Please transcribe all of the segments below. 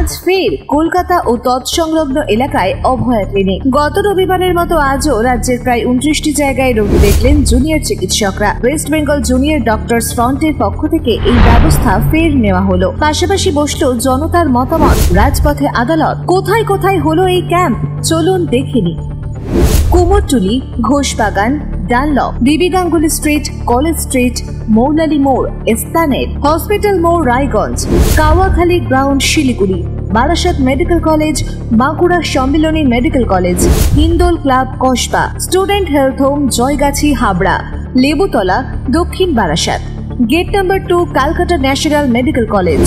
আজ ফের কলকাতা ও তৎসংলগ্ন এলাকায় অভয়া ক্লিনিক। গত রবিবারের মতো আজও রাজ্যের প্রায় 29টি জায়গায় রোগী দেখলেন জুনিয়র চিকিৎসকরা। ওয়েস্ট বেঙ্গল জুনিয়র ডক্টরস ফ্রন্টের পক্ষ থেকে এই ব্যবস্থা ফের নেওয়া হলো। পাশাপাশি বসল জনতার মতামত, রাজপথে আদালত। কোথায় কোথায় হলো এই ক্যাম্প, চলুন দেখে নিই। Kumortuli, Ghoshbagan, Dunlop, DB Ganguly street, college street, Moulali মোড়, এস্তানেট, হসপিটাল মোড়, Raiganj, Kawakhali ground, Siliguri, Barasat medical college, Bankura Sammilani medical college, Hindol club, Kasba, student health home, Joygachi, Habra, Lebutala, Dakshin Barasat, gate number 2, Calcutta national medical college,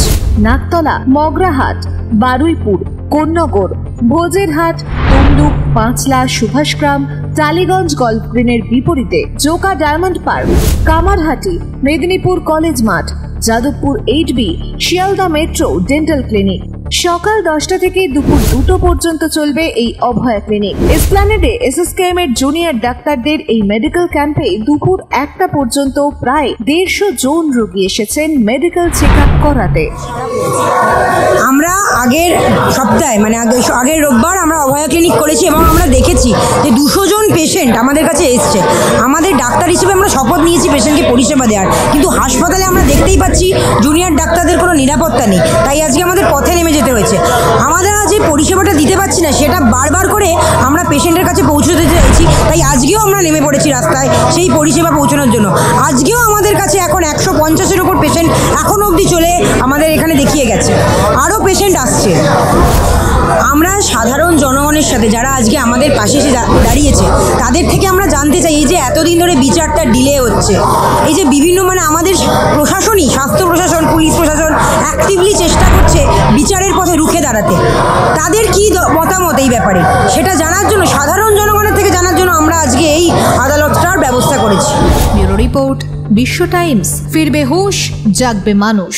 Naktala, Magrahat, Baruipur, Konnagar, Bhojerhat, Tamluk, Panchla, Subhashgram, Tollygunge golf গ্রিনের বিপরীতে Joka diamond park, Kamarhati, Medinipur college মাঠ, Jadavpur 8B, Sealdah metro dental clinic. সকাল 10টা থেকে দুপুর 2টো পর্যন্ত চলবে এই অভয়া ক্লিনিক। এসপ্ল্যানেডে এসএসকেএম এর জুনিয়র ডাক্তারদের এই মেডিকেল ক্যাম্পে দুপুর 1টা পর্যন্ত প্রায় 150 জন রোগী এসেছেন মেডিকেল চেক আপ করাতে। আমরা আগের সপ্তাহে আগের রোববার আমরা অভয়া ক্লিনিক করেছি এবং আমরা দেখেছি যে 200 জন পেশেন্ট আমাদের কাছে এসছে। আমাদের ডাক্তার হিসেবে আমরা শপথ নিয়েছি পেশেন্টকে পরিষেবা দেওয়ার, কিন্তু হাসপাতালে আমরা দেখতেই পাচ্ছি জুনিয়র ডাক্তারদের কোনো নিরাপত্তা নেই। তাই আজকে আমাদের পথে নেমে যেতে হয়েছে। আমাদের যে পরিষেবাটা দিতে পারছি না সেটা বারবার করে আমরা পেশেন্টের কাছে পৌঁছে দিতে চাইছি। তাই আজকেও আমরা নেমে পড়েছি রাস্তায় সেই পরিষেবা পৌঁছানোর জন্য। আজকেও আমাদের কাছে এখন 150-এর উপর পেশেন্ট এখনও অবধি চলে আমাদের এখানে দেখিয়ে গেছে, আরও পেশেন্ট আসছে। আমরা সাধারণ জনগণের সাথে যারা আজকে আমাদের পাশে এসে দাঁড়িয়েছে তাদের থেকে আমরা জানতে চাই এই যে এতদিন ধরে বিচারটা ডিলে হচ্ছে, এই যে বিভিন্ন আমাদের প্রশাসনই, স্বাস্থ্য প্রশাসন, পুলিশ প্রশাসন অ্যাক্টিভলি চেষ্টা করছে বিচারের পথে রুখে দাঁড়াতে, তাদের কি মতামত এই ব্যাপারে সেটা জানার জন্য, সাধারণ জনগণের থেকে জানার জন্য আমরা আজকে এই আদালতটার ব্যবস্থা করেছি। ব্যুরো রিপোর্ট, বিশ্ব টাইমস। ফিরবে হুঁশ, জাগবে মানুষ।